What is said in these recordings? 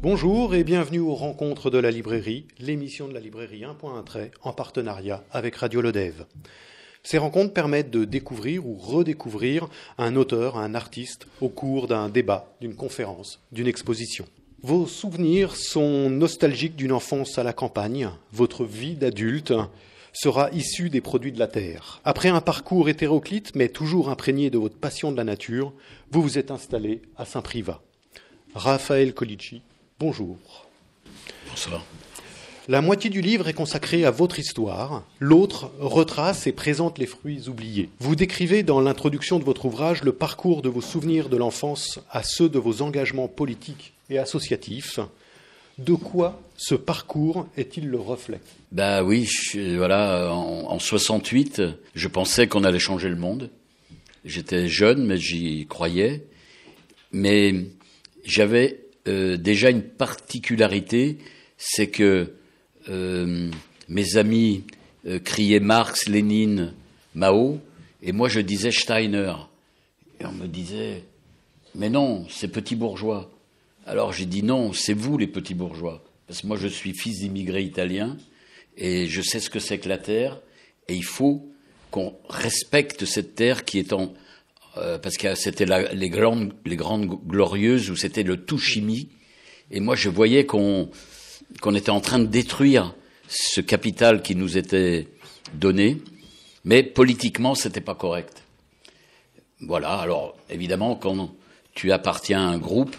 Bonjour et bienvenue aux Rencontres de la librairie, l'émission de la librairie 1.1 en partenariat avec Radio Lodève. Ces rencontres permettent de découvrir ou redécouvrir un auteur, un artiste au cours d'un débat, d'une conférence, d'une exposition. Vos souvenirs sont nostalgiques d'une enfance à la campagne. Votre vie d'adulte sera issue des produits de la terre. Après un parcours hétéroclite, mais toujours imprégné de votre passion de la nature, vous vous êtes installé à Saint-Privat. Raphaël Colici, bonjour. Bonsoir. La moitié du livre est consacrée à votre histoire, l'autre retrace et présente les fruits oubliés. Vous décrivez dans l'introduction de votre ouvrage le parcours de vos souvenirs de l'enfance à ceux de vos engagements politiques et associatifs. De quoi ce parcours est-il le reflet ? Oui, en 68, je pensais qu'on allait changer le monde. J'étais jeune, mais j'y croyais. Mais j'avais déjà une particularité, c'est que mes amis criaient Marx, Lénine, Mao, et moi je disais Steiner. Et on me disait, mais non, c'est petits bourgeois. Alors j'ai dit non, c'est vous les petits bourgeois. Parce que moi je suis fils d'immigrés italiens, et je sais ce que c'est que la terre, et il faut qu'on respecte cette terre qui est en... parce que c'était les grandes glorieuses où c'était le tout chimie, et moi je voyais qu'on était en train de détruire ce capital qui nous était donné, mais politiquement c'était pas correct. Voilà, alors évidemment quand tu appartiens à un groupe,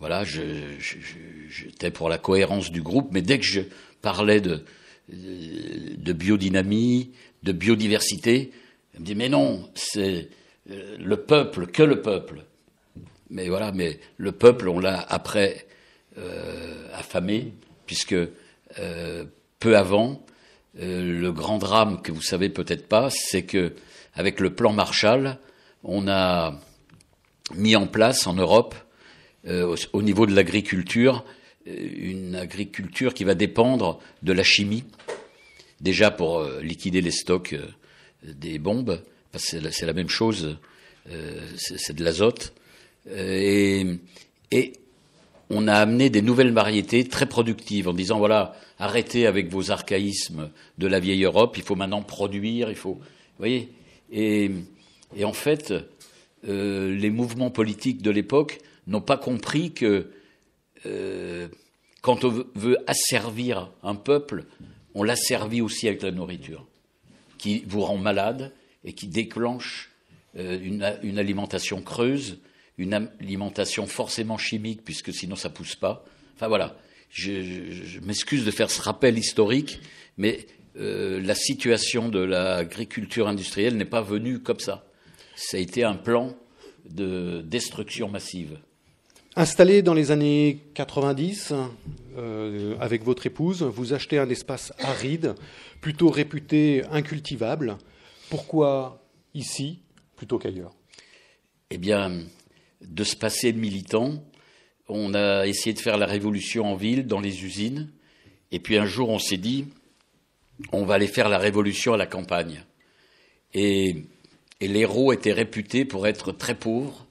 voilà, j'étais pour la cohérence du groupe, mais dès que je parlais de biodynamie, de biodiversité, elle me dit mais non, c'est le peuple, que le peuple. Mais voilà, mais le peuple, on l'a après affamé, puisque peu avant, le grand drame que vous savez peut-être pas, c'est que avec le plan Marshall, on a mis en place en Europe, au niveau de l'agriculture, une agriculture qui va dépendre de la chimie, déjà pour liquider les stocks des bombes, parce que c'est la même chose, c'est de l'azote, et on a amené des nouvelles variétés très productives en disant voilà, arrêtez avec vos archaïsmes de la vieille Europe, il faut maintenant produire, il faut, vous voyez, et en fait, les mouvements politiques de l'époque n'ont pas compris que quand on veut asservir un peuple, on l'asservit aussi avec la nourriture, qui vous rend malade et qui déclenche une alimentation creuse, une alimentation forcément chimique, puisque sinon ça pousse pas. Enfin voilà, je m'excuse de faire ce rappel historique, mais la situation de l'agriculture industrielle n'est pas venue comme ça. Ça a été un plan de destruction massive. Installé dans les années 90, avec votre épouse, vous achetez un espace aride, plutôt réputé incultivable. Pourquoi ici plutôt qu'ailleurs ? Eh bien, de se passer de militants, on a essayé de faire la révolution en ville, dans les usines, et puis un jour on s'est dit, on va aller faire la révolution à la campagne. Et l'Hérault était réputé pour être très pauvre,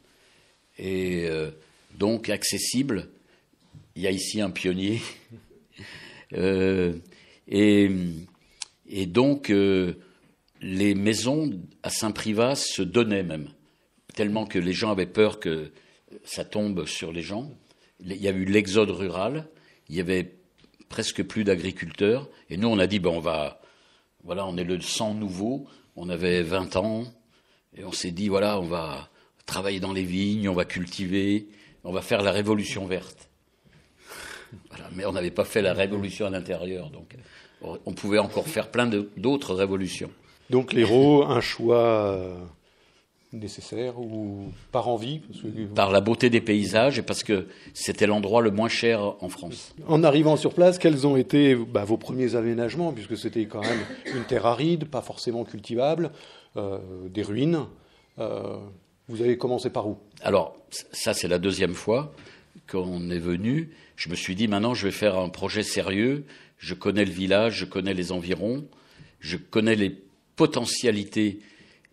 et donc accessible. Il y a ici un pionnier. Et donc, les maisons à Saint-Privat se donnaient même, tellement que les gens avaient peur que ça tombe sur les gens. Il y a eu l'exode rural, il y avait presque plus d'agriculteurs, et nous on a dit, on est le sang nouveau, on avait 20 ans, et on s'est dit, voilà, on va travailler dans les vignes, on va cultiver, on va faire la révolution verte. Voilà, mais on n'avait pas fait la révolution à l'intérieur, donc on pouvait encore faire plein d'autres révolutions. Donc l'Hérault, un choix nécessaire ou par envie Par la beauté des paysages et parce que c'était l'endroit le moins cher en France. En arrivant sur place, quels ont été vos premiers aménagements, puisque c'était quand même une terre aride, pas forcément cultivable, des ruines. Vous avez commencé par où ? Alors, ça c'est la deuxième fois qu'on est venu. Je me suis dit, maintenant je vais faire un projet sérieux. Je connais le village, je connais les environs, je connais les potentialités.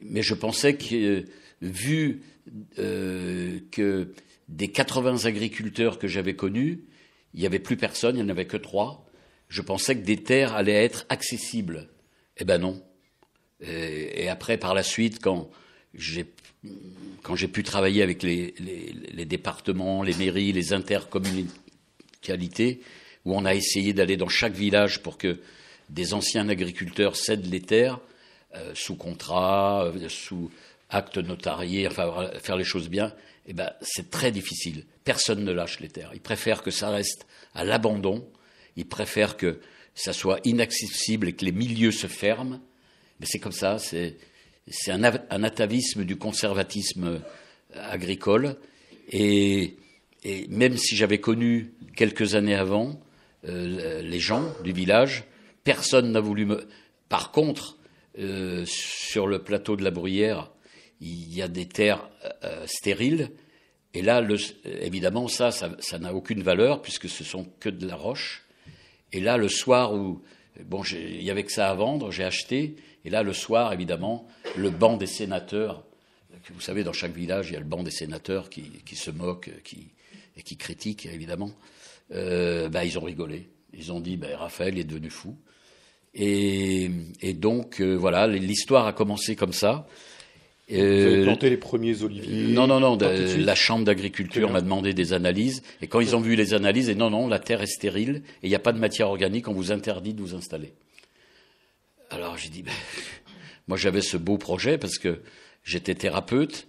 Mais je pensais que, vu que des 80 agriculteurs que j'avais connus, il n'y avait plus personne, il n'y en avait que 3. Je pensais que des terres allaient être accessibles. Eh ben non. Et après, par la suite, quand j'ai pu travailler avec les départements, les mairies, les intercommunalités, où on a essayé d'aller dans chaque village pour que des anciens agriculteurs cèdent les terres, sous contrat, sous acte notarié, enfin faire les choses bien, eh ben c'est très difficile. Personne ne lâche les terres. Ils préfèrent que ça reste à l'abandon. Ils préfèrent que ça soit inaccessible et que les milieux se ferment. Mais c'est comme ça. C'est un atavisme du conservatisme agricole. Et même si j'avais connu quelques années avant les gens du village, personne n'a voulu me. Par contre, sur le plateau de la Bruyère, il y a des terres stériles. Et là, évidemment, ça n'a aucune valeur puisque ce sont que de la roche. Et là, le soir où, bon, il y avait que ça à vendre, j'ai acheté. Et là, le soir, évidemment, le banc des sénateurs. Vous savez, dans chaque village, il y a le banc des sénateurs qui se moquent et qui critiquent, évidemment. Ils ont rigolé. Ils ont dit, Raphaël est devenu fou. Et donc, voilà, l'histoire a commencé comme ça. Vous avez planté les premiers oliviers? Non. La chambre d'agriculture m'a demandé des analyses. Et quand ils ont vu les analyses, et non, la terre est stérile et il n'y a pas de matière organique, on vous interdit de vous installer. Alors j'ai dit, moi j'avais ce beau projet parce que j'étais thérapeute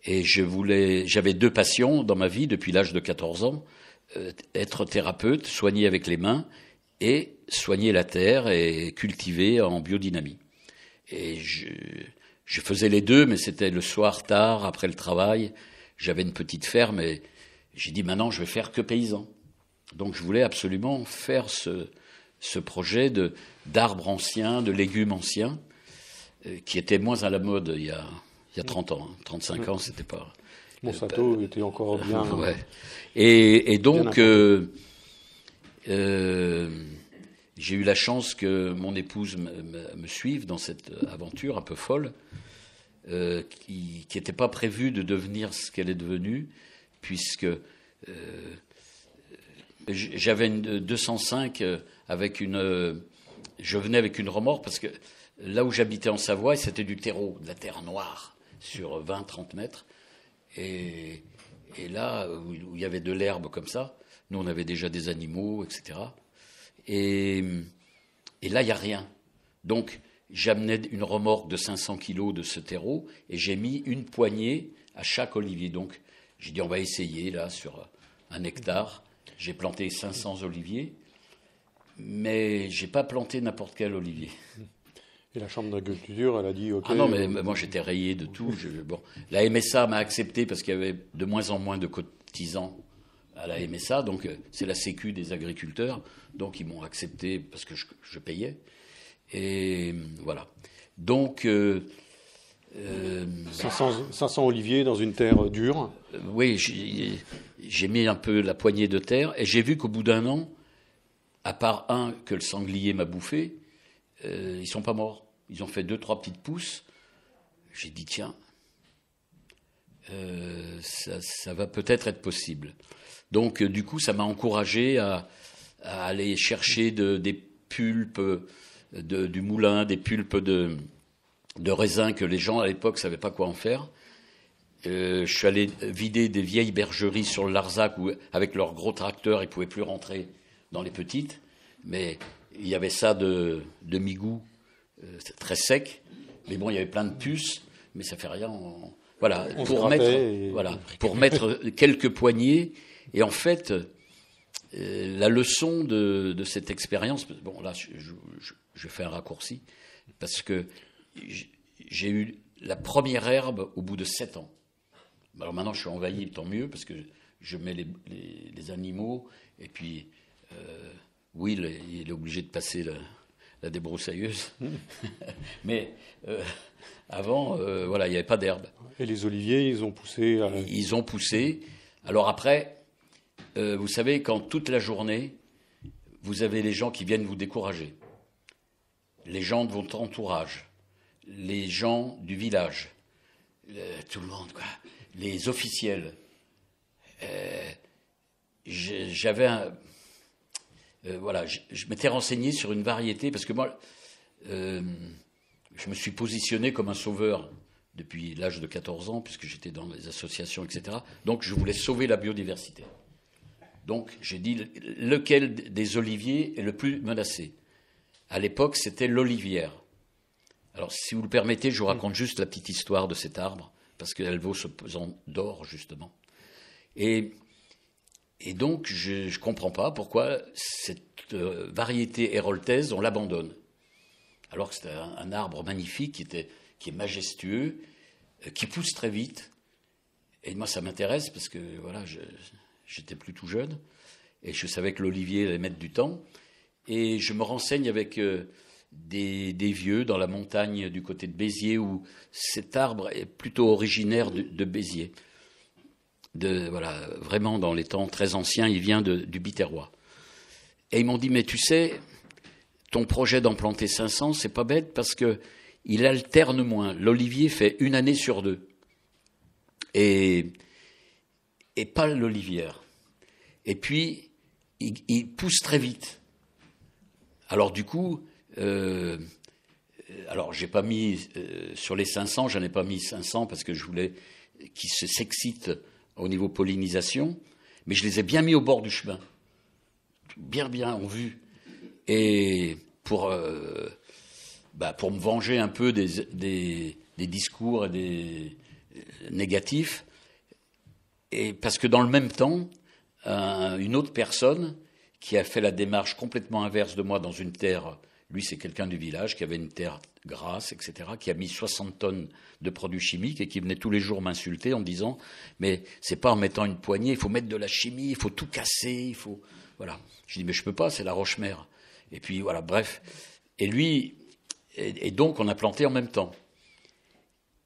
et j'avais 2 passions dans ma vie depuis l'âge de 14 ans. Être thérapeute, soigner avec les mains et soigner la terre et cultiver en biodynamie. Et je faisais les 2, mais c'était le soir tard, après le travail. J'avais une petite ferme et j'ai dit maintenant je vais faire que paysan. Donc je voulais absolument faire ce projet d'arbres anciens, de légumes anciens, qui était moins à la mode il y a 30 ans. 35 ans, c'était pas... Monsanto était encore bien... Ouais. Et donc, j'ai eu la chance que mon épouse me suive dans cette aventure un peu folle, qui n'était pas prévue de devenir ce qu'elle est devenue, puisque j'avais une 205 avec je venais avec une remorque, parce que là où j'habitais en Savoie, c'était du terreau, de la terre noire, sur 20-30 mètres. Et là, où il y avait de l'herbe comme ça, nous on avait déjà des animaux, etc. Et là, il n'y a rien. Donc, j'amenais une remorque de 500 kilos de ce terreau et j'ai mis une poignée à chaque olivier. Donc, j'ai dit, on va essayer, là, sur 1 hectare. J'ai planté 500 oliviers, mais je n'ai pas planté n'importe quel olivier. Et la Chambre d'agriculture, elle a dit, OK... Ah non, mais moi, j'étais rayé de tout. La MSA m'a accepté parce qu'il y avait de moins en moins de cotisants à la MSA, donc c'est la sécu des agriculteurs, donc ils m'ont accepté parce que je payais. Et voilà. Donc... 500 oliviers dans une terre dure. Oui, j'ai mis un peu la poignée de terre et j'ai vu qu'au bout d'1 an, à part un que le sanglier m'a bouffé, ils sont pas morts. Ils ont fait 2-3 petites pousses. J'ai dit tiens, ça va peut-être être possible. Donc du coup, ça m'a encouragé à aller chercher des pulpes du moulin, des pulpes de raisins que les gens à l'époque ne savaient pas quoi en faire. Je suis allé vider des vieilles bergeries sur le Larzac où, avec leurs gros tracteurs, ils ne pouvaient plus rentrer dans les petites. Mais il y avait ça de migou, très sec. Mais bon, il y avait plein de puces, mais ça fait rien. Voilà, pour mettre quelques poignées. Et en fait, la leçon de cette expérience, bon là, je fais un raccourci, parce que j'ai eu la première herbe au bout de 7 ans. Alors maintenant, je suis envahi, tant mieux, parce que je mets les animaux, et puis Will, il est obligé de passer la débroussailleuse. Mais avant, voilà, il n'y avait pas d'herbe. Et les oliviers, ils ont poussé... Ils ont poussé. Alors après, vous savez, quand toute la journée, vous avez les gens qui viennent vous décourager, les gens de votre entourage, les gens du village, tout le monde, quoi, les officiels. j'avais voilà, je m'étais renseigné sur une variété, parce que moi, je me suis positionné comme un sauveur depuis l'âge de 14 ans, puisque j'étais dans les associations, etc. Donc, je voulais sauver la biodiversité. Donc, j'ai dit, lequel des oliviers est le plus menacé? À l'époque, c'était l'olivière. Alors, si vous le permettez, je vous raconte juste la petite histoire de cet arbre, parce qu'elle vaut ce pesant d'or, justement. Et donc, je ne comprends pas pourquoi cette variété héroltaise, on l'abandonne. Alors que c'était un arbre magnifique, qui est majestueux, qui pousse très vite. Et moi, ça m'intéresse, parce que voilà, j'étais plus tout jeune, et je savais que l'olivier allait mettre du temps. Et je me renseigne avec des vieux dans la montagne du côté de Béziers, où cet arbre est plutôt originaire de Béziers. Voilà, vraiment dans les temps très anciens, il vient du Biterrois. Et ils m'ont dit, mais tu sais, ton projet d'en planter 500, c'est pas bête parce que il alterne moins. L'olivier fait 1 année sur 2. Et pas l'olivière. Et puis, il pousse très vite. Alors du coup, alors j'ai pas mis, sur les 500, j'en ai pas mis 500 parce que je voulais qu'ils s'excitent au niveau pollinisation, mais je les ai bien mis au bord du chemin, bien en vue, et pour me venger un peu des discours et des négatifs, et parce que dans le même temps, une autre personne qui a fait la démarche complètement inverse de moi dans une terre, lui c'est quelqu'un du village qui avait une terre grasse, etc., qui a mis 60 tonnes de produits chimiques et qui venait tous les jours m'insulter en disant « mais c'est pas en mettant une poignée, il faut mettre de la chimie, il faut tout casser, il faut… » Voilà. Je dis « mais je peux pas, c'est la roche-mère. » Et puis voilà, bref. Et lui, et donc on a planté en même temps.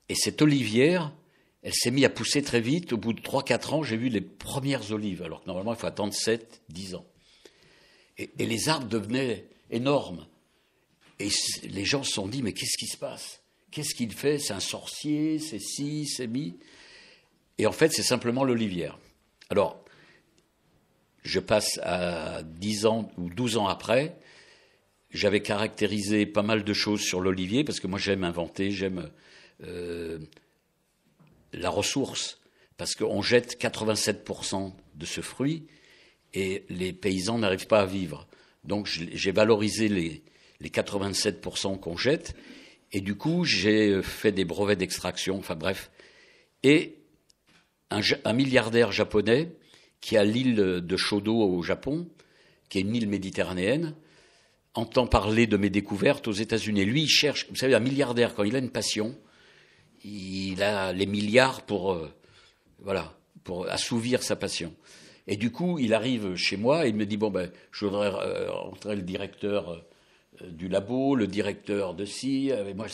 Et cette olivière, elle s'est mise à pousser très vite. Au bout de 3-4 ans, j'ai vu les premières olives, alors que normalement il faut attendre 7-10 ans. Et les arbres devenaient énormes. Et les gens se sont dit, mais qu'est-ce qui se passe? Qu'est-ce qu'il fait? C'est un sorcier? C'est ci, c'est mi? Et en fait, c'est simplement l'olivière. Alors, je passe à 10 ans ou 12 ans après, j'avais caractérisé pas mal de choses sur l'olivier, parce que moi j'aime inventer, j'aime la ressource, parce qu'on jette 87% de ce fruit, et les paysans n'arrivent pas à vivre. Donc j'ai valorisé les 87% qu'on jette, et du coup j'ai fait des brevets d'extraction, enfin bref. Et un milliardaire japonais qui a l'île de Shodo au Japon, qui est une île méditerranéenne, entend parler de mes découvertes aux États-Unis. Lui, il cherche, vous savez, un milliardaire, quand il a une passion, il a les milliards pour assouvir sa passion. Et du coup, il arrive chez moi et il me dit, je voudrais rencontrer le directeur du labo, le directeur de ci, et moi,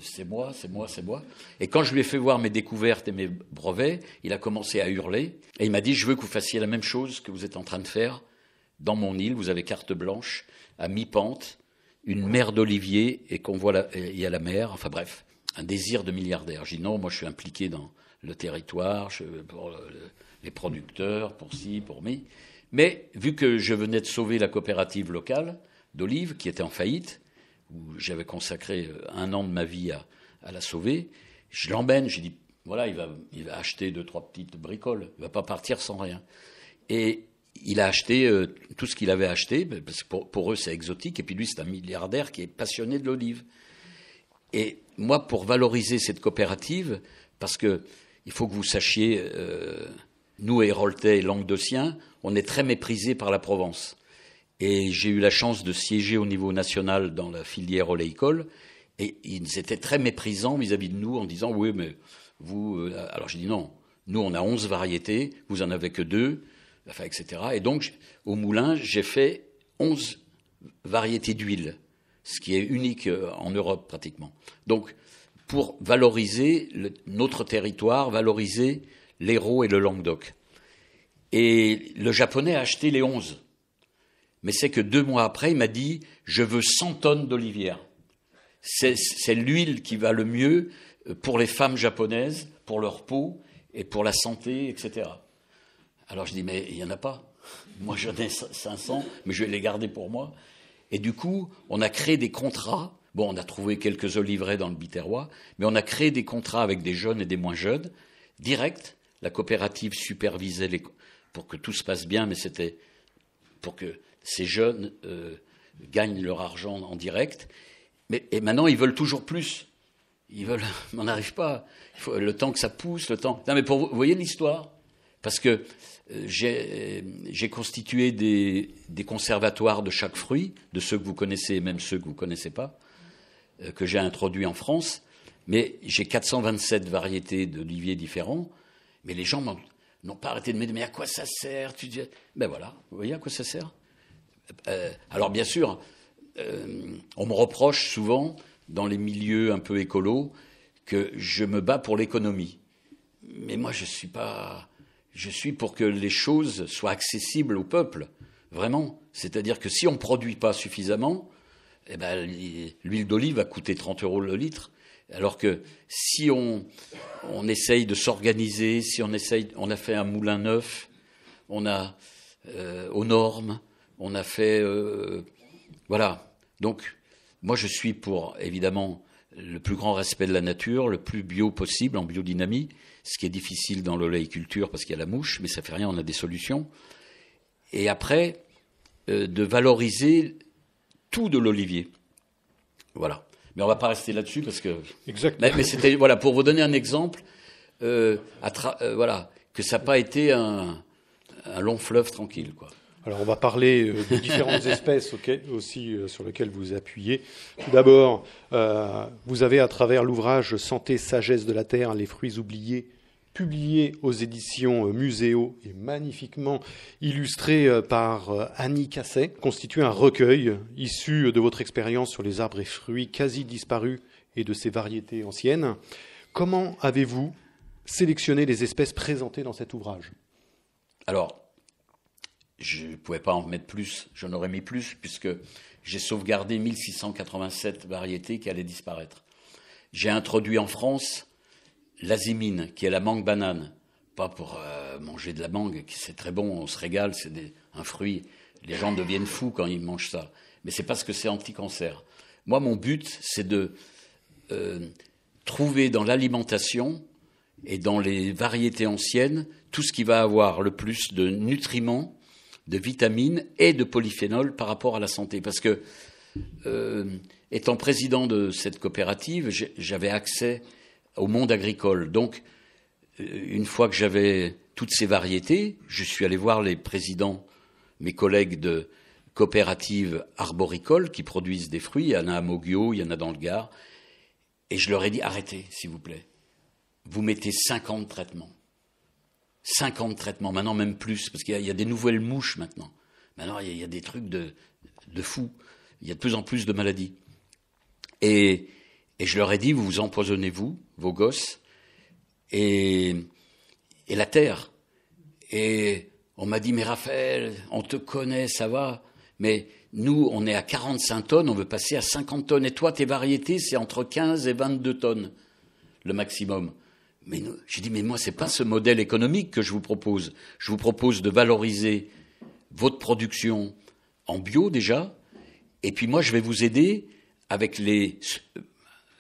c'est moi. Et quand je lui ai fait voir mes découvertes et mes brevets, il a commencé à hurler. Et il m'a dit, je veux que vous fassiez la même chose que vous êtes en train de faire dans mon île. Vous avez carte blanche, à mi-pente, une mer d'olivier, et qu'on voit il y a la mer, enfin bref, un désir de milliardaire. J'ai dit, non, moi je suis impliqué dans le territoire, pour les producteurs, pour ci, pour mi. Mais vu que je venais de sauver la coopérative locale d'olives, qui était en faillite, où j'avais consacré 1 an de ma vie à la sauver, je l'emmène, j'ai dit, voilà, il va acheter 2-3 petites bricoles, il ne va pas partir sans rien. Et il a acheté tout ce qu'il avait acheté, parce que pour eux c'est exotique, et puis lui c'est un milliardaire qui est passionné de l'olive. Et moi, pour valoriser cette coopérative, parce que il faut que vous sachiez, nous, Héroltais et Languedociens, on est très méprisés par la Provence. Et j'ai eu la chance de siéger au niveau national dans la filière oléicole, et ils étaient très méprisants vis-à-vis de nous en disant « oui, mais vous… » Alors j'ai dit « non, nous on a 11 variétés, vous en avez que 2, enfin, etc. » Et donc, au moulin, j'ai fait 11 variétés d'huile, ce qui est unique en Europe pratiquement. Donc, pour valoriser notre territoire, valoriser l'Hérault et le Languedoc. Et le Japonais a acheté les 11. Mais c'est que 2 mois après, il m'a dit « je veux 100 tonnes d'olivière ». C'est l'huile qui va le mieux pour les femmes japonaises, pour leur peau et pour la santé, etc. Alors je dis, mais il n'y en a pas. Moi, j'en ai 500, mais je vais les garder pour moi. Et du coup, on a créé des contrats. Bon, on a trouvé quelques oliveraies dans le Biterrois, mais on a créé des contrats avec des jeunes et des moins jeunes, direct. La coopérative supervisait pour que tout se passe bien, mais c'était pour que ces jeunes gagnent leur argent en direct. Et maintenant, ils veulent toujours plus. Ils veulent, on n'arrive pas. Le temps que ça pousse, le temps. Non, mais vous voyez l'histoire. Parce que j'ai constitué des conservatoires de chaque fruit, de ceux que vous connaissez et même ceux que vous ne connaissez pas, que j'ai introduits en France. Mais j'ai 427 variétés d'oliviers différents. Mais les gens n'ont pas arrêté de me dire, mais à quoi ça sert? Ben voilà, vous voyez à quoi ça sert? Alors bien sûr, on me reproche souvent, dans les milieux un peu écolos, que je me bats pour l'économie. Mais moi, je suis pour que les choses soient accessibles au peuple, vraiment. C'est-à-dire que si on ne produit pas suffisamment, eh ben, l'huile d'olive va coûter 30 € le litre. Alors que si on essaye de s'organiser, si on a fait un moulin neuf, on a aux normes, on a fait voilà. Donc moi je suis pour évidemment le plus grand respect de la nature, le plus bio possible en biodynamie, ce qui est difficile dans l'oléiculture parce qu'il y a la mouche, mais ça fait rien, on a des solutions. Et après de valoriser tout de l'olivier. Voilà. Mais on ne va pas rester là-dessus parce que. Exactement. Mais c'était voilà pour vous donner un exemple, voilà que ça n'a pas été un long fleuve tranquille, quoi. Alors on va parler des différentes espèces aussi sur lesquelles vous appuyez. Tout d'abord, vous avez à travers l'ouvrage Santé, sagesse de la terre, les fruits oubliés, publié aux éditions Muséo et magnifiquement illustré par Annie Casset, constitue un recueil issu de votre expérience sur les arbres et fruits quasi disparus et de ces variétés anciennes. Comment avez-vous sélectionné les espèces présentées dans cet ouvrage? Alors, je ne pouvais pas en mettre plus, j'en aurais mis plus, puisque j'ai sauvegardé 1687 variétés qui allaient disparaître. J'ai introduit en France l'azimine, qui est la mangue banane. Pas pour manger de la mangue, qui c'est très bon, on se régale, c'est un fruit. Les gens deviennent fous quand ils mangent ça. Mais c'est parce que c'est anti-cancer. Moi, mon but, c'est de trouver dans l'alimentation et dans les variétés anciennes tout ce qui va avoir le plus de nutriments, de vitamines et de polyphénols par rapport à la santé. Parce que, étant président de cette coopérative, j'avais accès au monde agricole. Donc, une fois que j'avais toutes ces variétés, je suis allé voir les présidents, mes collègues de coopératives arboricoles qui produisent des fruits. Il y en a à Moguio, il y en a dans le Gard. Et je leur ai dit, arrêtez, s'il vous plaît. Vous mettez 50 traitements. 50 traitements, maintenant même plus, parce qu'il y a des nouvelles mouches maintenant. Maintenant, il y a des trucs de fous. Il y a de plus en plus de maladies. Et je leur ai dit, vous vous empoisonnez, vous, vos gosses, et la terre. Et on m'a dit, mais Raphaël, on te connaît, ça va, mais nous, on est à 45 tonnes, on veut passer à 50 tonnes. Et toi, tes variétés, c'est entre 15 et 22 tonnes, le maximum. Mais j'ai dit, mais moi, c'est pas ce modèle économique que je vous propose. Je vous propose de valoriser votre production en bio, déjà, et puis moi, je vais vous aider avec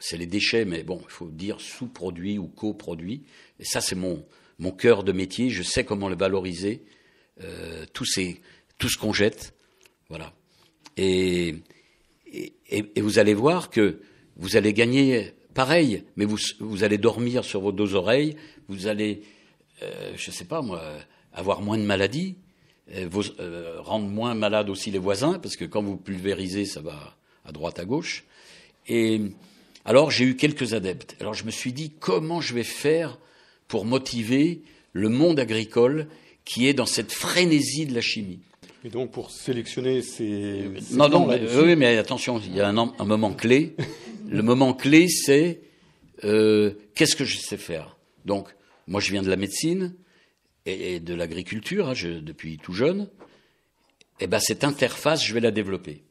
c'est les déchets, mais bon, il faut dire sous-produits ou coproduits. Et ça, c'est mon cœur de métier. Je sais comment le valoriser, tout ce qu'on jette. Voilà. Et vous allez voir que vous allez gagner pareil, mais vous allez dormir sur vos deux oreilles, vous allez, je sais pas moi, avoir moins de maladies, rendre moins malades aussi les voisins, parce que quand vous pulvérisez, ça va à droite, à gauche. Et alors, j'ai eu quelques adeptes. Alors, je me suis dit, comment je vais faire pour motiver le monde agricole qui est dans cette frénésie de la chimie? Et donc, pour sélectionner ces non, oui, mais attention, il y a un moment clé. Le moment clé, c'est qu'est-ce que je sais faire? Donc, moi, je viens de la médecine et de l'agriculture, depuis tout jeune. Et ben, cette interface, je vais la développer.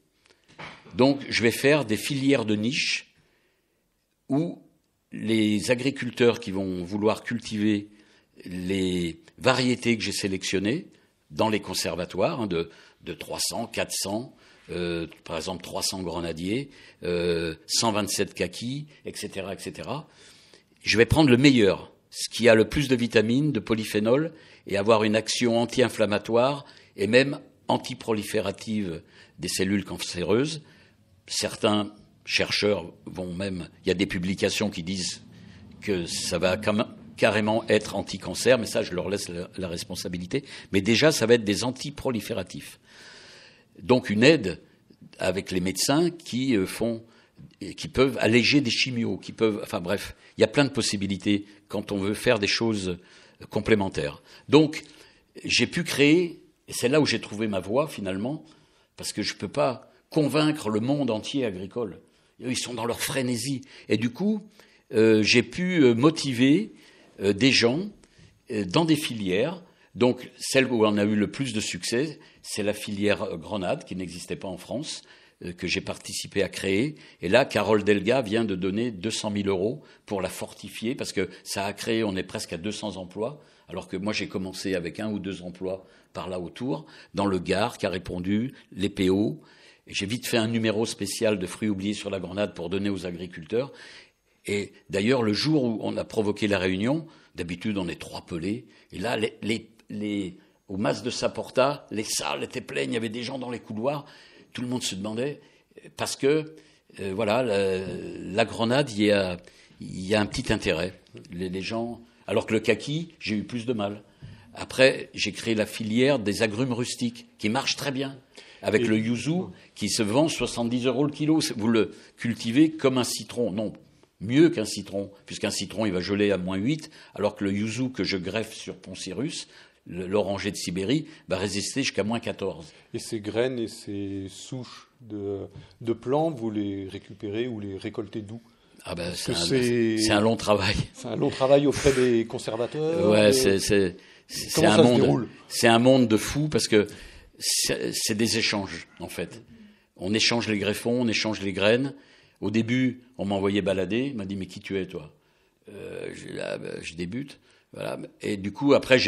Donc, je vais faire des filières de niche où les agriculteurs qui vont vouloir cultiver les variétés que j'ai sélectionnées dans les conservatoires, hein, de 300, 400, par exemple 300 grenadiers, 127 kakis, etc., etc. Je vais prendre le meilleur, ce qui a le plus de vitamines, de polyphénol, et avoir une action anti-inflammatoire et même antiproliférative des cellules cancéreuses. Certains chercheurs vont même... Il y a des publications qui disent que ça va carrément être anti-cancer, mais ça, je leur laisse la responsabilité. Mais déjà, ça va être des antiprolifératifs. Donc une aide avec les médecins qui peuvent alléger des chimios, enfin bref, il y a plein de possibilités quand on veut faire des choses complémentaires. Donc j'ai pu créer, et c'est là où j'ai trouvé ma voie finalement, parce que je ne peux pas convaincre le monde entier agricole. Ils sont dans leur frénésie. Et du coup, j'ai pu motiver des gens dans des filières. Donc, celle où on a eu le plus de succès, c'est la filière grenade, qui n'existait pas en France, que j'ai participé à créer. Et là, Carole Delga vient de donner 200 000 € pour la fortifier, parce que ça a créé, on est presque à 200 emplois, alors que moi, j'ai commencé avec 1 ou 2 emplois par là autour, dans le Gard, qui a répondu, les PO. J'ai vite fait un numéro spécial de fruits oubliés sur la grenade pour donner aux agriculteurs. Et d'ailleurs, le jour où on a provoqué la réunion, d'habitude, on est 3 pelés, et là, au Mas de Saporta, les salles étaient pleines, il y avait des gens dans les couloirs, tout le monde se demandait, parce que, la grenade, il y a un petit intérêt. Les gens, alors que le kaki, j'ai eu plus de mal. Après, j'ai créé la filière des agrumes rustiques, qui marche très bien, avec le yuzu, qui se vend 70 € le kilo. Vous le cultivez comme un citron, non, mieux qu'un citron, puisqu'un citron, il va geler à -8, alors que le yuzu que je greffe sur Poncirus, l'oranger de Sibérie, va résister jusqu'à -14. Et ces graines et ces souches de plants, vous les récupérez ou les récoltez d'où? Ah ben, c'est un long travail. C'est un long travail auprès des conservateurs. Ouais, c'est un monde de fous, parce que c'est des échanges, en fait. On échange les greffons, on échange les graines. Au début, on m'a envoyé balader, il m'a dit « Mais qui tu es, toi ?» Je débute. Voilà. Et du coup, après,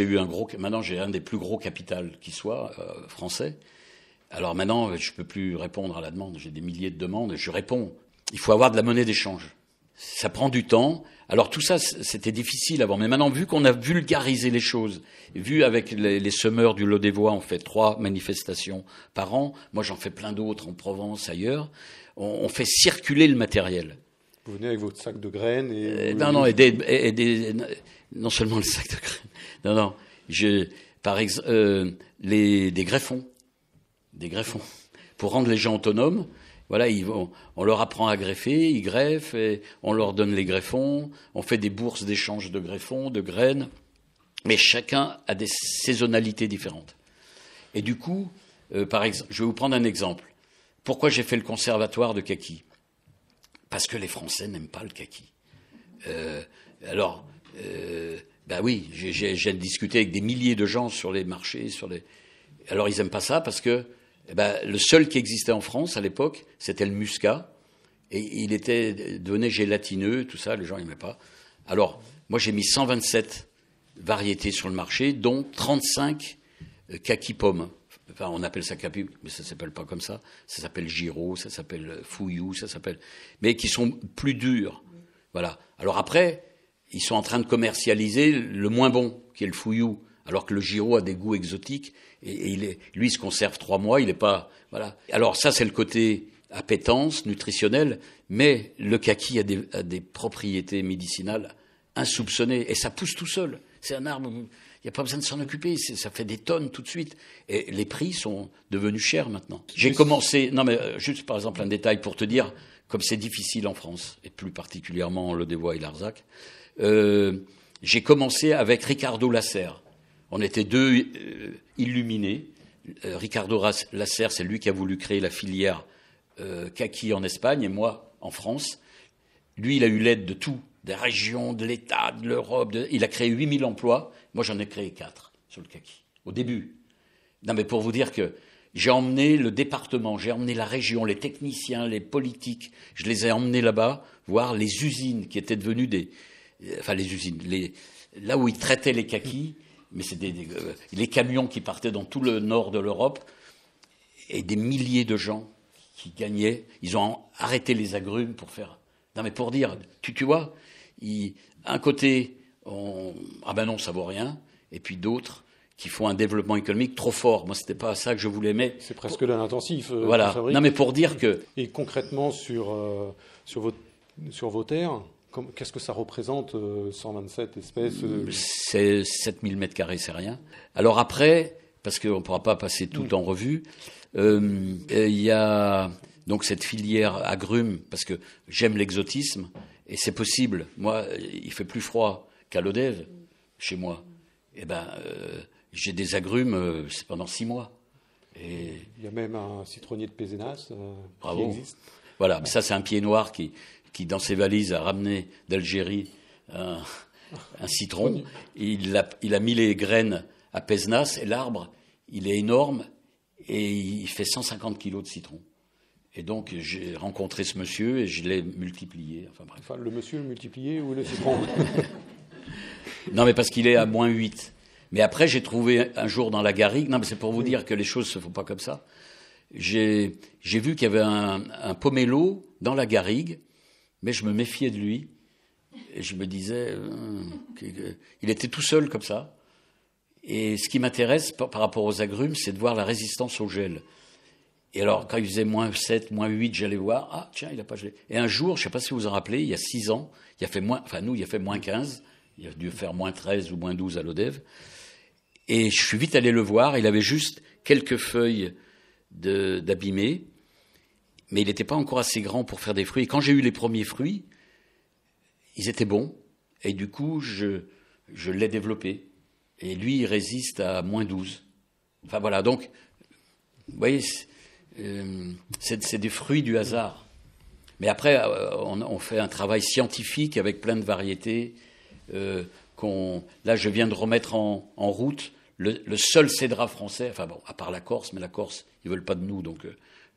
maintenant, j'ai un des plus gros capitals qui soit, français. Alors maintenant, je ne peux plus répondre à la demande. J'ai des milliers de demandes et je réponds. Il faut avoir de la monnaie d'échange. Ça prend du temps. Alors tout ça, c'était difficile avant. Mais maintenant, vu qu'on a vulgarisé les choses, vu avec les semeurs du Lot des Voix, on fait 3 manifestations par an. Moi, j'en fais plein d'autres en Provence, ailleurs. On fait circuler le matériel. Vous venez avec votre sac de graines et... non seulement le sac de graines. Par exemple, des greffons. Des greffons. Pour rendre les gens autonomes, voilà, on leur apprend à greffer, ils greffent, et on leur donne les greffons, on fait des bourses d'échange de greffons, de graines, mais chacun a des saisonnalités différentes. Et du coup, par exemple, je vais vous prendre un exemple. Pourquoi j'ai fait le conservatoire de kaki? Parce que les Français n'aiment pas le kaki. Oui, j'ai discuté avec des milliers de gens sur les marchés, alors ils n'aiment pas ça parce que le seul qui existait en France à l'époque, c'était le muscat, et il devenait gélatineux, tout ça, les gens n'aimaient pas. Alors, moi j'ai mis 127 variétés sur le marché, dont 35 kaki pommes. Enfin, on appelle ça kaki, mais ça s'appelle pas comme ça. Ça s'appelle giro, ça s'appelle fouillou, mais qui sont plus durs. Voilà. Alors après, ils sont en train de commercialiser le moins bon, qui est le fouillou, alors que le giro a des goûts exotiques, et lui, il se conserve 3 mois, il n'est pas... Voilà. Alors ça, c'est le côté appétence, nutritionnel, mais le kaki a des propriétés médicinales insoupçonnées, et ça pousse tout seul. C'est un arbre, il n'y a pas besoin de s'en occuper, ça fait des tonnes tout de suite, et les prix sont devenus chers maintenant. J'ai commencé... Non, mais juste par exemple un détail pour te dire, comme c'est difficile en France, et plus particulièrement en Lot des Voix et Larzac, j'ai commencé avec Ricardo Lasserre. On était 2 illuminés. Ricardo Lasserre, c'est lui qui a voulu créer la filière kaki en Espagne, et moi en France. Lui, il a eu l'aide de tout, des régions, de l'État, de l'Europe. Il a créé 8000 emplois. Moi, j'en ai créé 4 sur le kaki, au début. Non, mais pour vous dire que j'ai emmené le département, j'ai emmené la région, les techniciens, les politiques. Je les ai emmenés là-bas, voir les usines qui étaient devenues les usines, là où ils traitaient les kakis. mais c'est les camions qui partaient dans tout le nord de l'Europe, et des milliers de gens qui gagnaient. Ils ont arrêté les agrumes pour faire... Non, mais pour dire, tu vois, un côté, ah ben non, ça vaut rien, et puis d'autres qui font un développement économique trop fort. Moi, c'était pas ça que je voulais, mais... C'est presque de l'intensif. Voilà. Non, mais pour dire que... Et concrètement, sur vos terres, qu'est-ce que ça représente, 127 espèces C'est 7000 mètres carrés, c'est rien. Alors après, parce qu'on ne pourra pas passer tout en revue, il y a donc cette filière agrumes, parce que j'aime l'exotisme, et c'est possible. Moi, il fait plus froid qu'à l'Odève, chez moi. Eh ben, j'ai des agrumes, c'est pendant 6 mois. Et... Il y a même un citronnier de Pézenas Bravo. qui existe. Voilà, mais ça c'est un pied noir qui dans ses valises a ramené d'Algérie un citron. Il a mis les graines à Pézenas, et l'arbre, il est énorme, et il fait 150 kilos de citron. Et donc j'ai rencontré ce monsieur et je l'ai multiplié. Enfin bref. Enfin, le monsieur le multiplié ou le citron? Non, mais parce qu'il est à -8. Mais après, j'ai trouvé un jour dans la garrigue, non, mais c'est pour vous dire que les choses se font pas comme ça. J'ai vu qu'il y avait un pomelo dans la garrigue, mais je me méfiais de lui. Et je me disais, il était tout seul comme ça. Et ce qui m'intéresse par rapport aux agrumes, c'est de voir la résistance au gel. Et alors, quand il faisait -7, -8, j'allais voir, ah tiens, il n'a pas gelé. Et un jour, je ne sais pas si vous vous en rappelez, il y a 6 ans, il a fait -15, il a dû faire -13 ou -12 à l'Odève. Et je suis vite allé le voir, il avait juste quelques feuilles d'abîmées, mais il n'était pas encore assez grand pour faire des fruits. Et quand j'ai eu les premiers fruits, ils étaient bons, et du coup, je l'ai développé. Et lui, il résiste à -12. Enfin voilà, donc, vous voyez, c'est des fruits du hasard. Mais après, on fait un travail scientifique avec plein de variétés. Là, je viens de remettre en route le seul cédrat français, enfin bon, à part la Corse, mais la Corse, ils veulent pas de nous, donc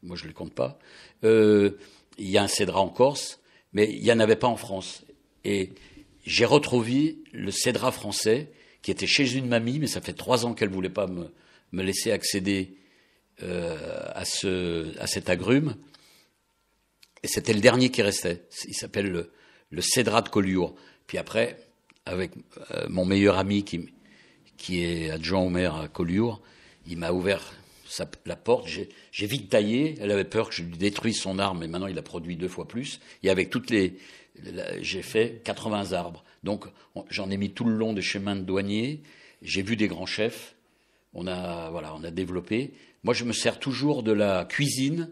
moi je les compte pas. Il y a un cédrat en Corse, mais il y en avait pas en France. Et j'ai retrouvé le cédrat français qui était chez une mamie, mais ça fait 3 ans qu'elle voulait pas me laisser accéder à cet agrume. Et c'était le dernier qui restait. Il s'appelle le cédrat de Collioure. Puis après, avec mon meilleur ami qui est adjoint au maire à Collioure, il m'a ouvert la porte. J'ai vite taillé. Elle avait peur que je lui détruise son arbre, mais maintenant il a produit 2 fois plus. Et avec j'ai fait 80 arbres. Donc j'en ai mis tout le long des chemins de douaniers. J'ai vu des grands chefs. On a développé. Moi, je me sers toujours de la cuisine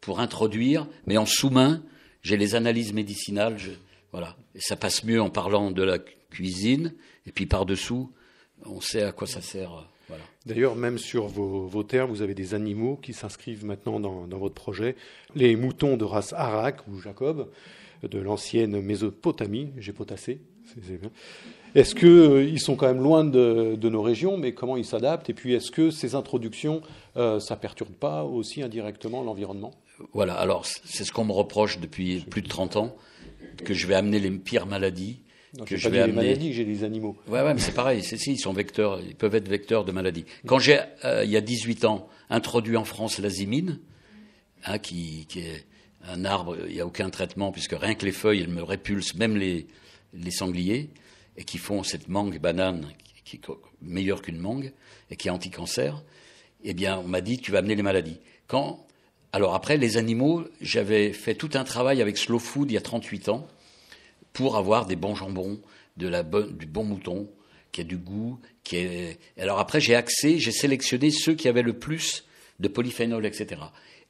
pour introduire, mais en sous-main, j'ai les analyses médicinales. Voilà. Et ça passe mieux en parlant de la cuisine, et puis par-dessous, on sait à quoi ça sert. Voilà. D'ailleurs, même sur vos terres, vous avez des animaux qui s'inscrivent maintenant dans votre projet. Les moutons de race Arak ou Jacob, de l'ancienne Mésopotamie, j'ai potassé. C'est bien. Est-ce qu'ils sont quand même loin de nos régions, mais comment ils s'adaptent? Et puis, est-ce que ces introductions, ça perturbe pas aussi indirectement l'environnement? Voilà, alors c'est ce qu'on me reproche depuis plus de 30 ans, que je vais amener les pires maladies. Non, que je vais amener les maladies, j'ai les animaux. Ouais, mais c'est pareil, ils sont vecteurs, ils peuvent être vecteurs de maladies. Quand j'ai, il y a 18 ans, introduit en France l'azimine, qui est un arbre, il n'y a aucun traitement, puisque rien que les feuilles, elles me répulsent, même les sangliers, et qui font cette mangue banane, qui est meilleure qu'une mangue, et qui est anti-cancer, eh bien, on m'a dit, tu vas amener les maladies. Alors après, les animaux, j'avais fait tout un travail avec Slow Food il y a 38 ans, pour avoir des bons jambons, du bon mouton, qui a du goût, Alors après, j'ai sélectionné ceux qui avaient le plus de polyphénol, etc.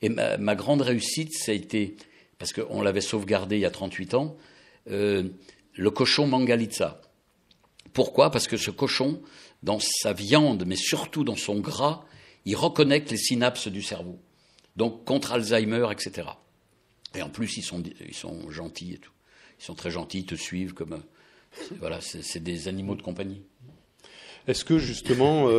Et ma grande réussite, ça a été, parce qu'on l'avait sauvegardé il y a 38 ans, le cochon Mangalitsa. Pourquoi? Parce que ce cochon, dans sa viande, mais surtout dans son gras, il reconnecte les synapses du cerveau. Donc contre Alzheimer, etc. Et en plus, ils sont gentils et tout. Ils sont très gentils, ils te suivent comme... Voilà, c'est des animaux de compagnie. Est-ce que justement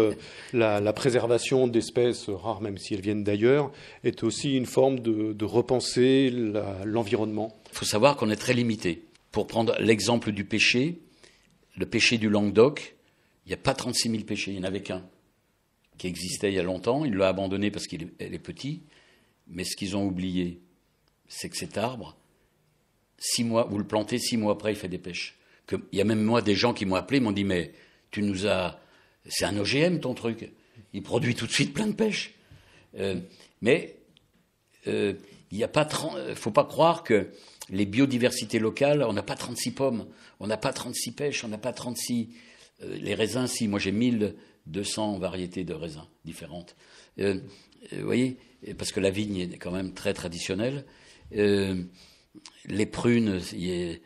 la préservation d'espèces rares, même si elles viennent d'ailleurs, est aussi une forme de repenser l'environnement? Il faut savoir qu'on est très limité. Pour prendre l'exemple du pêcher, le pêcher du Languedoc, Il n'y a pas 36 000 pêchers, il n'y en avait qu'un qui existait il y a longtemps. Il l'a abandonné parce qu'il est petit. Mais ce qu'ils ont oublié, c'est que cet arbre, 6 mois, vous le plantez, 6 mois après, il fait des pêches. Il y a même moi des gens qui m'ont appelé, m'ont dit, mais tu nous as... C'est un OGM ton truc. Il produit tout de suite plein de pêches. Mais il n'y a pas... faut pas croire que les biodiversités locales, on n'a pas 36 pommes, on n'a pas 36 pêches, on n'a pas 36... les raisins, si, moi j'ai 1200 variétés de raisins différentes. Vous voyez, parce que la vigne est quand même très traditionnelle. Les prunes, il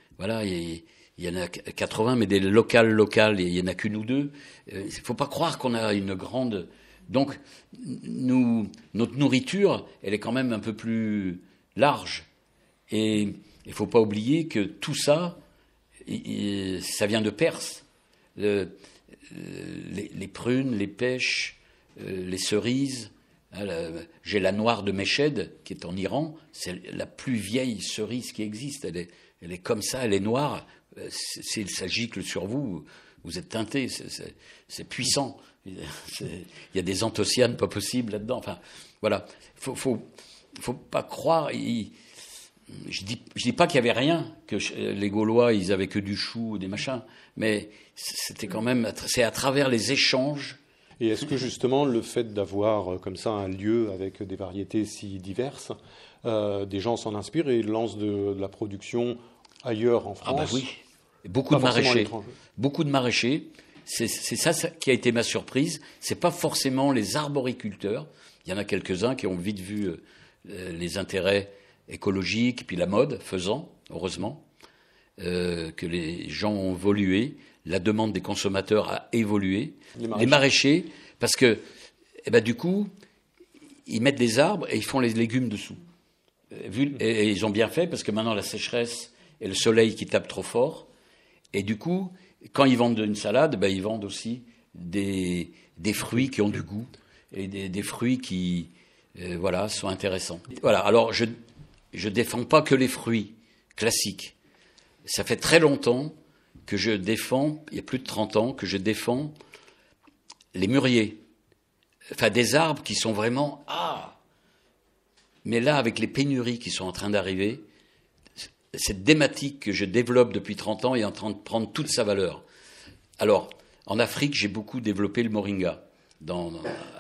y en a 80, mais des locales, il y en a qu'une ou deux. Il ne faut pas croire qu'on a une grande... Donc, notre nourriture, elle est quand même un peu plus large. Et il ne faut pas oublier que tout ça, ça vient de Perse. Les prunes, les pêches, les cerises. J'ai la noire de Meshed, qui est en Iran. C'est la plus vieille cerise qui existe. Elle est comme ça, elle est noire. Ça gicle sur vous, vous êtes teinté. C'est puissant. Il y a des anthocyanes pas possibles là-dedans. Enfin, voilà. Faut pas croire. Je dis pas qu'il y avait rien, que les Gaulois, ils avaient que du chou, des machins. Mais c'était quand même, c'est à travers les échanges. Et est-ce que justement le fait d'avoir comme ça un lieu avec des variétés si diverses, des gens s'en inspirent et lancent de la production ailleurs en France? Ah bah oui, beaucoup de maraîchers. C'est ça qui a été ma surprise. C'est pas forcément les arboriculteurs. Il y en a quelques-uns qui ont vite vu les intérêts écologiques, puis la mode faisant, heureusement, que les gens ont évolué. La demande des consommateurs a évolué. Les maraîchers, parce que, du coup, ils mettent des arbres et ils font les légumes dessous. Et ils ont bien fait, parce que maintenant, la sécheresse et le soleil qui tape trop fort. Et du coup, quand ils vendent une salade, ils vendent aussi des fruits qui ont du goût et des fruits qui, sont intéressants. Voilà. Alors, je défends pas que les fruits classiques. Ça fait très longtemps que je défends, il y a plus de 30 ans, que je défends les mûriers. Enfin, des arbres qui sont vraiment... Mais là, avec les pénuries qui sont en train d'arriver, cette thématique que je développe depuis 30 ans est en train de prendre toute sa valeur. Alors, en Afrique, j'ai beaucoup développé le moringa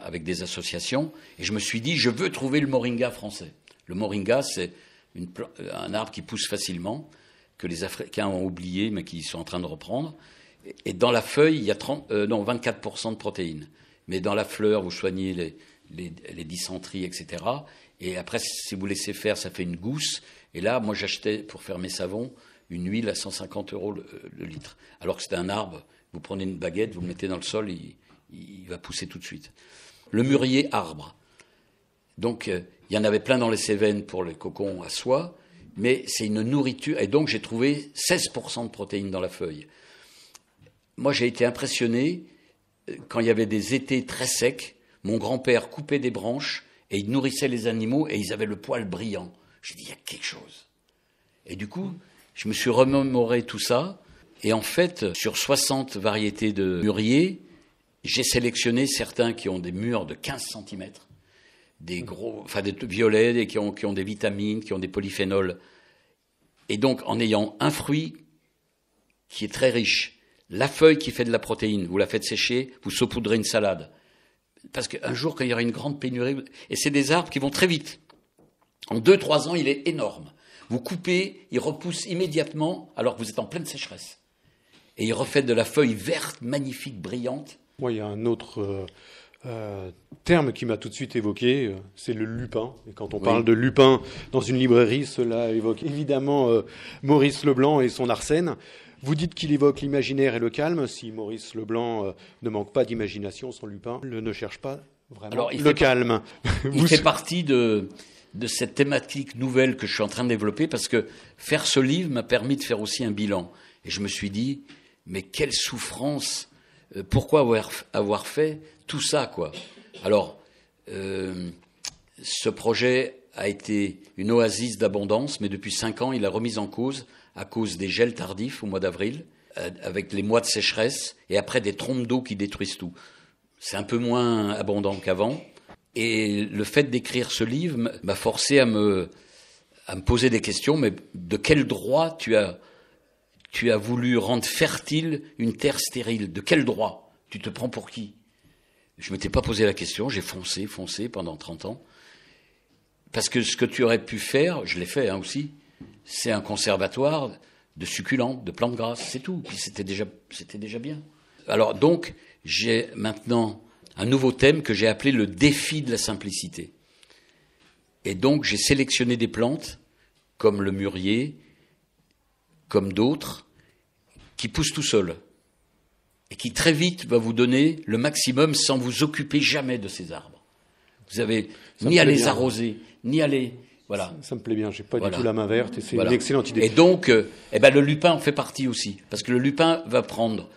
avec des associations, et je me suis dit, je veux trouver le moringa français. Le moringa, c'est un arbre qui pousse facilement, que les Africains ont oublié, mais qui sont en train de reprendre. Et dans la feuille, il y a 24% de protéines. Mais dans la fleur, vous soignez les dysenteries, etc. Et après, si vous laissez faire, ça fait une gousse. Et là, moi, j'achetais, pour faire mes savons, une huile à 150 € le litre. Alors que c'était un arbre, vous prenez une baguette, vous le mettez dans le sol, il va pousser tout de suite. Le mûrier arbre. Donc, il y en avait plein dans les Cévennes pour les cocons à soie, mais c'est une nourriture. Et donc, j'ai trouvé 16% de protéines dans la feuille. Moi, j'ai été impressionné quand il y avait des étés très secs. Mon grand-père coupait des branches et il nourrissait les animaux et ils avaient le poil brillant. J'ai dit, il y a quelque chose. Et du coup, je me suis remémoré tout ça. Et en fait, sur 60 variétés de mûriers, j'ai sélectionné certains qui ont des mûres de 15 cm, des violets, qui ont des vitamines, qui ont des polyphénols. Et donc, en ayant un fruit qui est très riche, la feuille qui fait de la protéine, vous la faites sécher, vous saupoudrez une salade. Parce qu'un jour, quand il y aura une grande pénurie, et c'est des arbres qui vont très vite. En 2-3 ans, il est énorme. Vous coupez, il repousse immédiatement alors que vous êtes en pleine sécheresse. Et il refait de la feuille verte, magnifique, brillante. Il y a un autre terme qui m'a tout de suite évoqué, c'est le lupin. Et quand on parle de lupin dans une librairie, cela évoque évidemment Maurice Leblanc et son Arsène. Vous dites qu'il évoque l'imaginaire et le calme. Si Maurice Leblanc ne manque pas d'imagination, son Lupin ne cherche pas vraiment le calme. Il fait partie de cette thématique nouvelle que je suis en train de développer, parce que faire ce livre m'a permis de faire aussi un bilan. Et je me suis dit, mais quelle souffrance, pourquoi avoir fait tout ça, quoi. Alors, ce projet a été une oasis d'abondance, mais depuis 5 ans, il a remis en cause à cause des gels tardifs au mois d'avril. avec les mois de sécheresse, et après des trompes d'eau qui détruisent tout. C'est un peu moins abondant qu'avant. Et le fait d'écrire ce livre m'a forcé à me poser des questions, mais de quel droit tu as voulu rendre fertile une terre stérile? De quel droit? Tu te prends pour qui? Je m'étais pas posé la question, j'ai foncé pendant 30 ans. Parce que ce que tu aurais pu faire, je l'ai fait aussi, c'est un conservatoire de succulentes, de plantes grasses, c'est tout. Puis c'était déjà bien. Alors donc, j'ai maintenant un nouveau thème que j'ai appelé le défi de la simplicité. Et donc, j'ai sélectionné des plantes, comme le mûrier, comme d'autres, qui poussent tout seuls. Et qui très vite va vous donner le maximum sans vous occuper jamais de ces arbres. Vous avez ni à les arroser, ni à les... Voilà. Ça me plaît bien, j'ai pas du tout la main verte et c'est une excellente idée. Et donc, le lupin en fait partie aussi. Parce que le lupin va prendre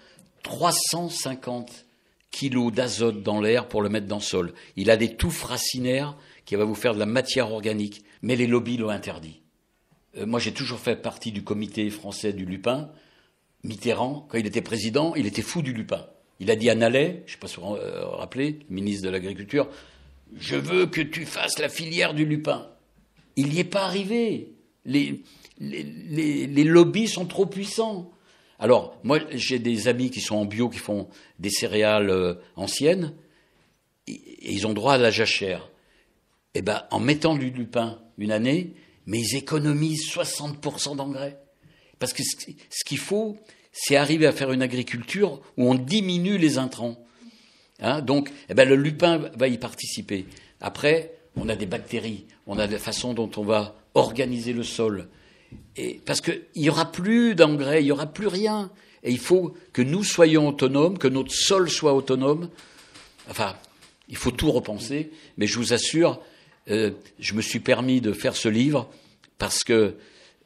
350 kilos d'azote dans l'air pour le mettre dans le sol. Il a des touffes racinaires qui va vous faire de la matière organique. Mais les lobbies l'ont interdit. Moi, j'ai toujours fait partie du comité français du lupin. Mitterrand, quand il était président, il était fou du lupin. Il a dit à Nallet, je ne sais pas si vous vous rappelez, ministre de l'Agriculture, « Je veux que tu fasses la filière du lupin ». Il n'y est pas arrivé. Les lobbies sont trop puissants. Alors, moi, j'ai des amis qui sont en bio, qui font des céréales anciennes, et ils ont droit à la jachère. Eh ben, en mettant du lupin une année, mais ils économisent 60% d'engrais. Parce que ce qu'il faut, c'est arriver à faire une agriculture où on diminue les intrants. Hein, donc, le lupin va y participer. Après, on a des bactéries, on a la façon dont on va organiser le sol. Et parce qu'il n'y aura plus d'engrais, il n'y aura plus rien. Et il faut que nous soyons autonomes, que notre sol soit autonome. Enfin, il faut tout repenser. Mais je vous assure, je me suis permis de faire ce livre parce que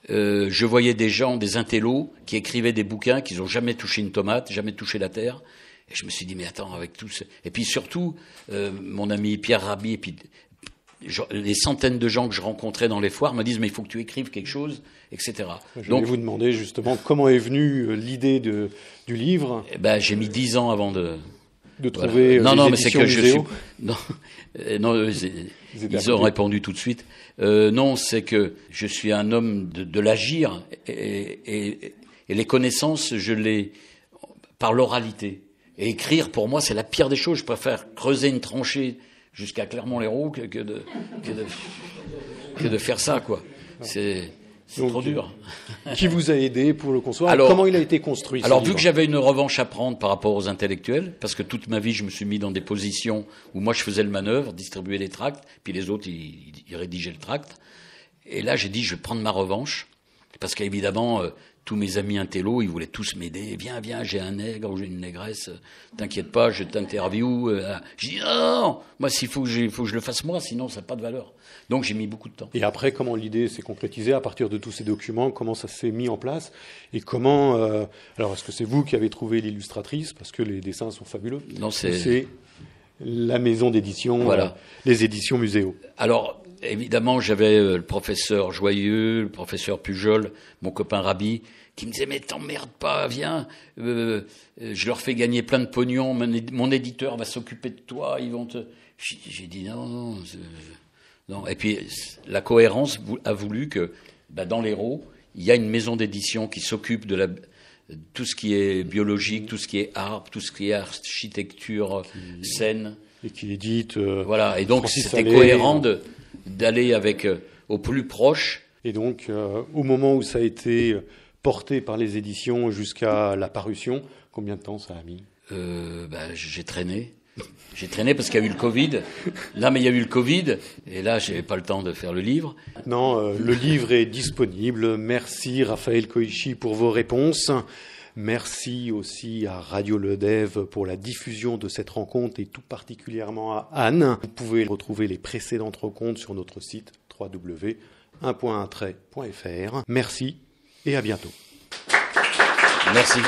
je voyais des gens, des intellos, qui écrivaient des bouquins, qui n'ont jamais touché une tomate, jamais touché la terre. Et je me suis dit, mais attends, avec tout ce... Et puis surtout, mon ami Pierre Rabhi, et puis les centaines de gens que je rencontrais dans les foires me disent, mais il faut que tu écrives quelque chose, etc. Je vais vous demander justement comment est venue l'idée du livre. J'ai mis 10 ans avant de trouver mais c'est que Muséo. Ils ont répondu tout de suite. Non, c'est que je suis un homme de l'agir et les connaissances, je les par l'oralité. Et écrire, pour moi, c'est la pire des choses. Je préfère creuser une tranchée jusqu'à Clermont-Lérault que de faire ça, quoi. C'est trop dur. Qui vous a aidé pour le construire? Alors, comment il a été construit? Alors, vu que j'avais une revanche à prendre par rapport aux intellectuels, parce que toute ma vie, je me suis mis dans des positions où moi, je faisais le manœuvre, distribuer les tracts, puis les autres, ils rédigeaient le tract. Et là, j'ai dit, je vais prendre ma revanche, parce qu'évidemment, tous mes amis intellos, ils voulaient tous m'aider. Viens, j'ai un nègre ou j'ai une négresse. T'inquiète pas, je t'interview. J'ai dit non, moi, s'il faut que je le fasse moi, sinon ça n'a pas de valeur. Donc j'ai mis beaucoup de temps. Et après, comment l'idée s'est concrétisée à partir de tous ces documents? Comment ça s'est mis en place? Et comment alors, est-ce que c'est vous qui avez trouvé l'illustratrice? Parce que les dessins sont fabuleux. Non, c'est la maison d'édition, voilà. Les éditions Muséo. Alors, évidemment, j'avais le professeur Joyeux, le professeur Pujol, mon copain Rabhi, qui me disait, mais t'emmerdes pas, viens, je leur fais gagner plein de pognon, mon éditeur va s'occuper de toi, ils vont te... J'ai dit non. Et puis, la cohérence a voulu que, dans l'Hérault, il y a une maison d'édition qui s'occupe de tout ce qui est biologique, tout ce qui est art, tout ce qui est architecture, scène. Et qui édite... voilà, et donc Francis c'était Allais, cohérent d'aller avec au plus proche. Et donc, au moment où ça a été porté par les éditions jusqu'à la parution, combien de temps ça a mis? J'ai traîné. J'ai traîné parce qu'il y a eu le Covid. Là, mais il y a eu le Covid, et là, j'avais pas le temps de faire le livre. Non, le livre est disponible. Merci Raphaël Koichi pour vos réponses. Merci aussi à Radio Le Dev pour la diffusion de cette rencontre et tout particulièrement à Anne. Vous pouvez retrouver les précédentes rencontres sur notre site www.1.1trait.fr. Merci et à bientôt. Merci.